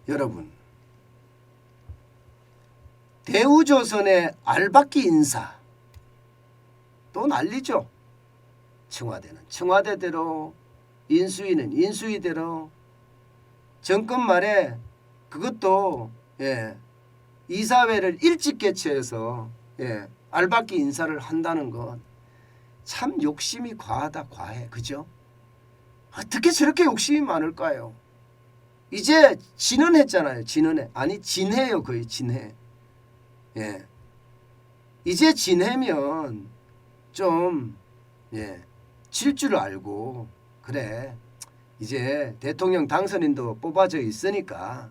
여러분, 대우조선의 알박기 인사 또 난리죠. 청와대는 청와대대로, 인수위는 인수위대로. 정권 말에 그것도 이사회를 일찍 개최해서 알박기 인사를 한다는 건 참 욕심이 과하다, 과해. 그죠? 어떻게 저렇게 욕심이 많을까요? 이제 진언했잖아요. 진언해. 아니 진해요. 거의 진해. 이제 진해면 좀 질 줄 알고, 그래 이제 대통령 당선인도 뽑아져 있으니까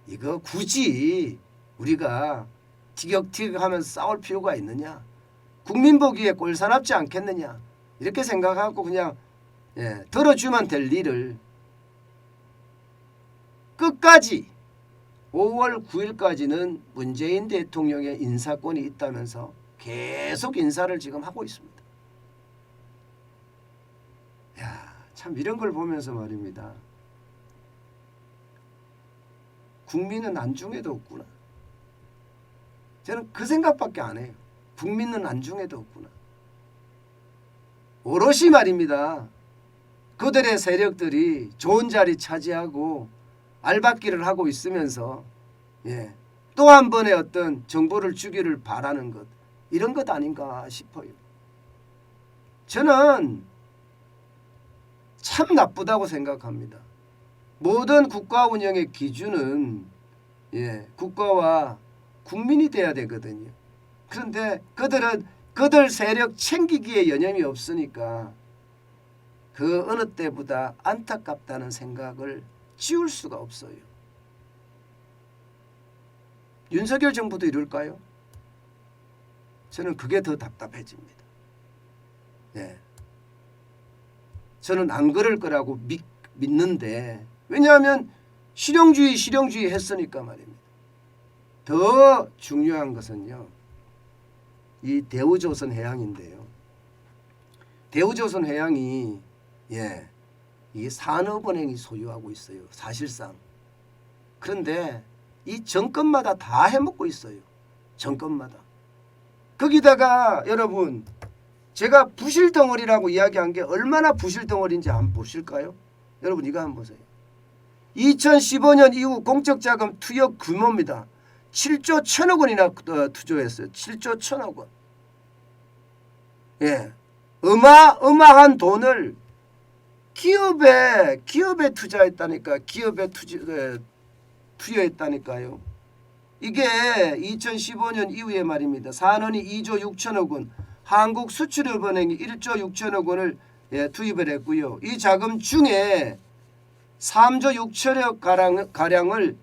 이거 굳이 우리가 티격태격하면서 싸울 필요가 있느냐, 국민 보기에 꼴사납지 않겠느냐, 이렇게 생각하고 그냥 들어주면 될 일을 끝까지 5월 9일까지는 문재인 대통령의 인사권이 있다면서 계속 인사를 지금 하고 있습니다. 참 이런 걸 보면서 말입니다. 국민은 안중에도 없구나. 저는 그 생각밖에 안 해요. 국민은 안중에도 없구나. 오롯이 말입니다. 그들의 세력들이 좋은 자리 차지하고 알박기를 하고 있으면서 또 한 번의 어떤 정보를 주기를 바라는 것, 이런 것 아닌가 싶어요. 저는 참 나쁘다고 생각합니다. 모든 국가 운영의 기준은 국가와 국민이 돼야 되거든요. 그런데 그들은 그들 세력 챙기기에 여념이 없으니까 그 어느 때보다 안타깝다는 생각을 지울 수가 없어요. 윤석열 정부도 이럴까요? 저는 그게 더 답답해집니다. 저는 안 그럴 거라고 믿는데, 왜냐하면 실용주의 했으니까 말입니다. 더 중요한 것은요, 이 대우조선 해양인데요. 대우조선 해양이 이 산업은행이 소유하고 있어요, 사실상. 그런데 이 정권마다 다 해먹고 있어요. 정권마다. 거기다가 여러분, 제가 부실덩어리라고 이야기한 게 얼마나 부실덩어리인지 한번 보실까요? 여러분 이거 한번 보세요. 2015년 이후 공적자금 투여 규모입니다. 7조 1천억 원이나 투자했어요. 7조 1천억 원. 어마어마한 돈을 기업에 투자했다니까. 기업에 투여했다니까요. 이게 2015년 이후에 말입니다. 산원이 2조 6천억 원, 한국수출협은행이 1조 6천억 원을 투입을 했고요. 이 자금 중에 3조 6천억 가량을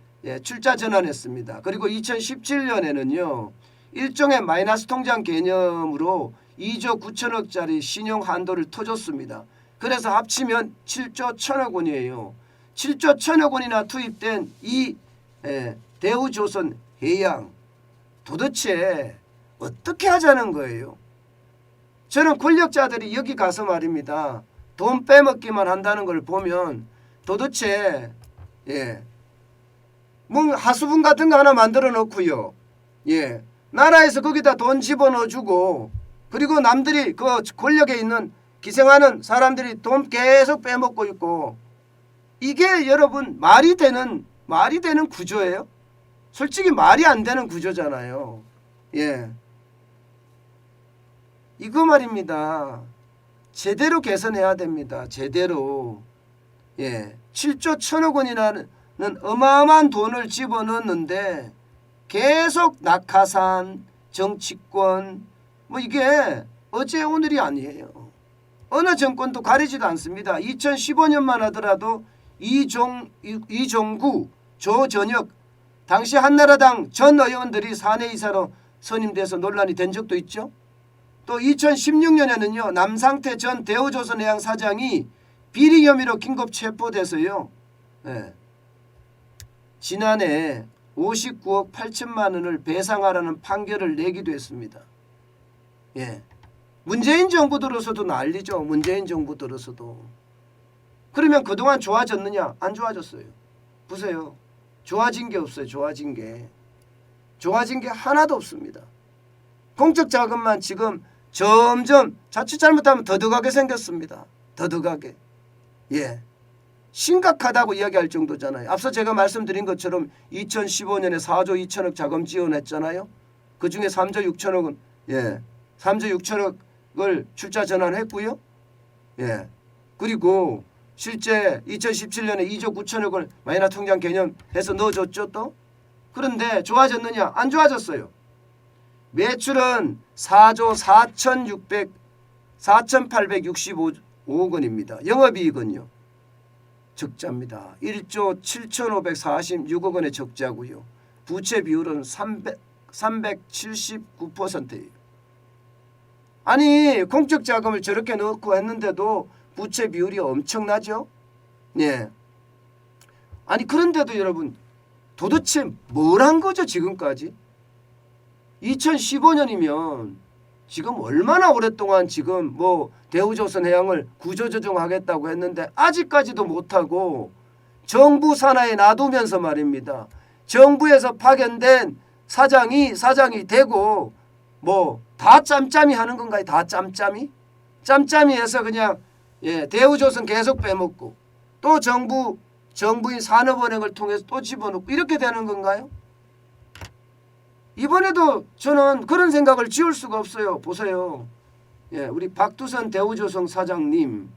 출자 전환했습니다. 그리고 2017년에는요. 일종의 마이너스 통장 개념으로 2조 9천억짜리 신용 한도를 터줬습니다. 그래서 합치면 7조 1천억 원이에요. 7조 1천억 원이나 투입된 이 대우조선 해양, 도대체 어떻게 하자는 거예요? 저는 권력자들이 여기 가서 말입니다. 돈 빼먹기만 한다는 걸 보면 도대체 뭐 하수분 같은 거 하나 만들어 놓고요. 나라에서 거기다 돈 집어넣어주고, 그리고 남들이 그 권력에 있는 기생하는 사람들이 돈 계속 빼먹고 있고, 이게 여러분 말이 되는 구조예요? 솔직히 말이 안 되는 구조잖아요. 이거 말입니다. 제대로 개선해야 됩니다. 제대로. 7조 1천억 원이라는 어마어마한 돈을 집어넣었는데 계속 낙하산, 정치권, 뭐 이게 어제 오늘이 아니에요. 어느 정권도 가리지도 않습니다. 2015년만 하더라도 이종구, 조전혁 당시 한나라당 전 의원들이 사내이사로 선임돼서 논란이 된 적도 있죠. 또 2016년에는요. 남상태 전 대우조선해양 사장이 비리 혐의로 긴급 체포돼서요. 지난해 59억 8천만 원을 배상하라는 판결을 내기도 했습니다. 문재인 정부 들어서도 난리죠. 문재인 정부 들어서도. 그러면 그동안 좋아졌느냐? 안 좋아졌어요. 보세요. 좋아진 게 없어요. 좋아진 게 하나도 없습니다. 공적 자금만 지금 점점 자칫 잘못하면 더덕하게 생겼습니다. 더덕하게. 예. 심각하다고 이야기할 정도잖아요. 앞서 제가 말씀드린 것처럼 2015년에 4조 2천억 자금 지원했잖아요. 그중에 3조 6천억은 3조 6천억을 출자 전환했고요. 예. 그리고 실제 2017년에 2조 9천억을 마이너 통장 개념해서 넣어줬죠 또. 그런데 좋아졌느냐? 안 좋아졌어요. 매출은 4조 4,865억 원입니다. 영업이익은요. 적자입니다. 1조 7,546억 원의 적자고요. 부채 비율은 379%예요. 아니 공적 자금을 저렇게 넣고 했는데도 부채 비율이 엄청나죠. 예. 아니 그런데도 여러분 도대체 뭘 한 거죠 지금까지? 2015년이면 지금 얼마나 오랫동안 지금 뭐 대우조선해양을 구조조정하겠다고 했는데 아직까지도 못하고 정부 산하에 놔두면서 말입니다. 정부에서 파견된 사장이 되고 뭐 다 짬짬이 하는 건가요? 다 짬짬이 해서 그냥 대우조선 계속 빼먹고 또 정부인 산업은행을 통해서 또 집어넣고 이렇게 되는 건가요? 이번에도 저는 그런 생각을 지울 수가 없어요. 보세요. 우리 박두선 대우조선 사장님,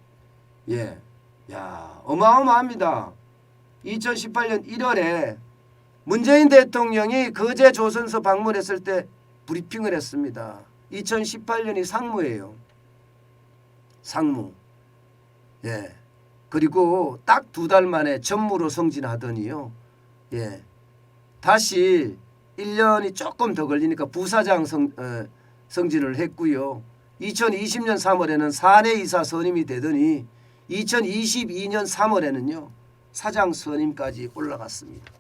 어마어마합니다. 2018년 1월에 문재인 대통령이 거제 조선소 방문했을 때 브리핑을 했습니다. 2018년이 상무예요. 상무. 그리고 딱 2달 만에 전무로 승진하더니요. 다시 1년이 조금 더 걸리니까 부사장 승진을 했고요. 2020년 3월에는 사내이사 선임이 되더니 2022년 3월에는요. 사장 선임까지 올라갔습니다.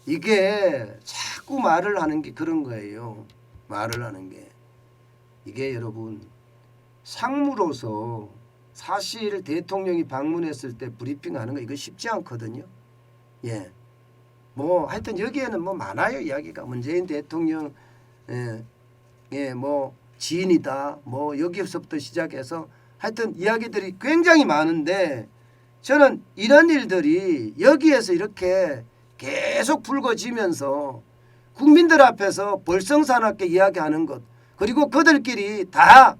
이게 자꾸 말을 하는 게 그런 거예요. 말을 하는 게. 이게 여러분 상무로서 사실 대통령이 방문했을 때 브리핑하는 거 이거 쉽지 않거든요. 뭐 하여튼 여기에는 뭐 많아요. 이야기가 문재인 대통령 뭐 지인이다 뭐 여기서부터 시작해서 하여튼 이야기들이 굉장히 많은데 저는 이런 일들이 여기에서 이렇게 계속 불거지면서 국민들 앞에서 볼썽사납게 이야기하는 것 그리고 그들끼리 다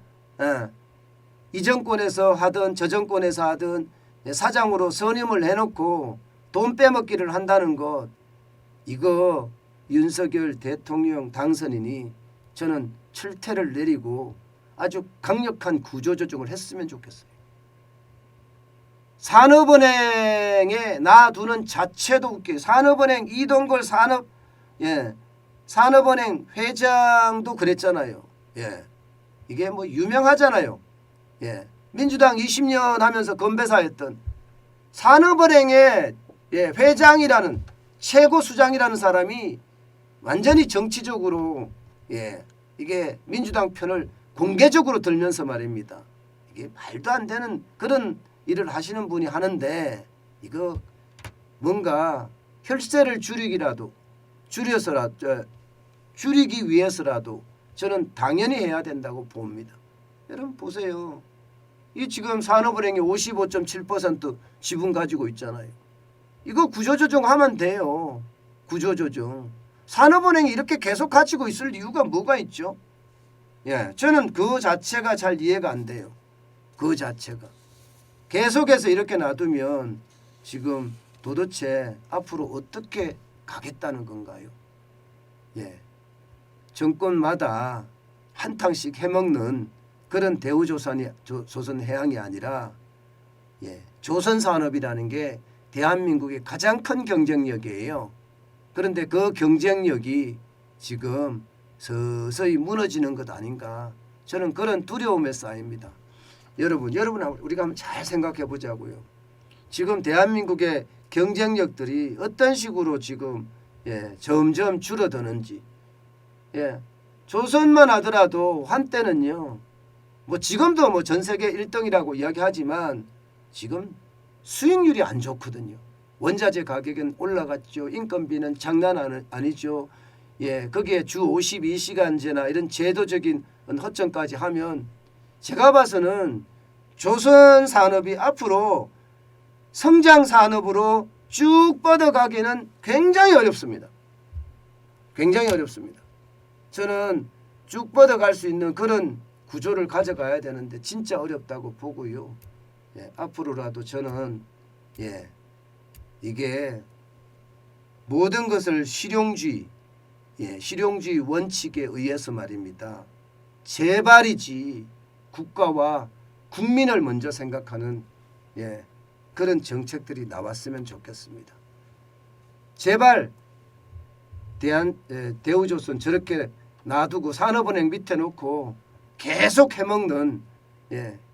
이 정권에서 하든 저 정권에서 하든 사장으로 선임을 해놓고 돈 빼먹기를 한다는 것 이거 윤석열 대통령 당선인이 저는 철퇴를 내리고 아주 강력한 구조조정을 했으면 좋겠어요. 산업은행에 놔두는 자체도 웃겨요. 산업은행 이동걸 산업은행 회장도 그랬잖아요. 이게 뭐 유명하잖아요. 민주당 20년 하면서 건배사했던 산업은행의 회장이라는 최고 수장이라는 사람이 완전히 정치적으로 이게 민주당 편을 공개적으로 들면서 말입니다. 이게 말도 안 되는 그런 일을 하시는 분이 하는데 이거 뭔가 혈세를 줄이기 위해서라도 저는 당연히 해야 된다고 봅니다. 여러분 보세요. 이 지금 산업은행이 55.7% 지분 가지고 있잖아요. 이거 구조조정하면 돼요. 구조조정. 산업은행이 이렇게 계속 가지고 있을 이유가 뭐가 있죠? 저는 그 자체가 잘 이해가 안 돼요. 그 자체가. 계속해서 이렇게 놔두면 지금 도대체 앞으로 어떻게 가겠다는 건가요? 정권마다 한탕씩 해먹는 그런 대우조선해양이 아니라 조선산업이라는 게 대한민국의 가장 큰 경쟁력이에요. 그런데 그 경쟁력이 지금 서서히 무너지는 것 아닌가 저는 그런 두려움에 쌓입니다. 여러분 우리가 한번 잘 생각해 보자고요. 지금 대한민국의 경쟁력들이 어떤 식으로 지금 점점 줄어드는지 조선만 하더라도 한때는요 뭐 지금도 뭐 전 세계 1등이라고 이야기하지만 지금 수익률이 안 좋거든요. 원자재 가격은 올라갔죠. 인건비는 장난 아니죠. 예, 거기에 주 52시간제나 이런 제도적인 허점까지 하면 제가 봐서는 조선 산업이 앞으로 성장 산업으로 쭉 뻗어가기는 굉장히 어렵습니다. 굉장히 어렵습니다. 저는 쭉 뻗어갈 수 있는 그런 구조를 가져가야 되는데 진짜 어렵다고 보고요. 예, 앞으로라도 저는 이게 모든 것을 실용주의 원칙에 의해서 말입니다. 재발이지 국가와 국민을 먼저 생각하는 그런 정책들이 나왔으면 좋겠습니다. 제발 대우조선 저렇게 놔두고 산업은행 밑에 놓고 계속 해먹는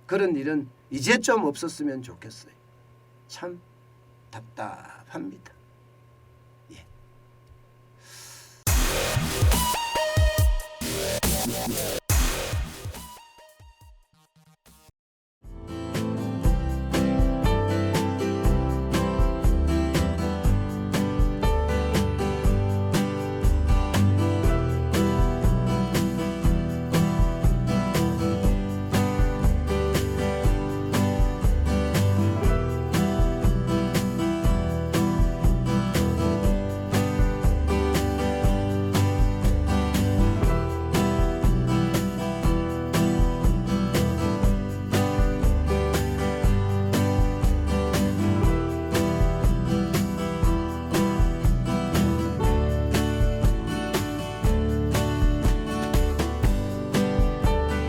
그런 일은 이제 좀 없었으면 좋겠어요. 참 답답합니다. 예.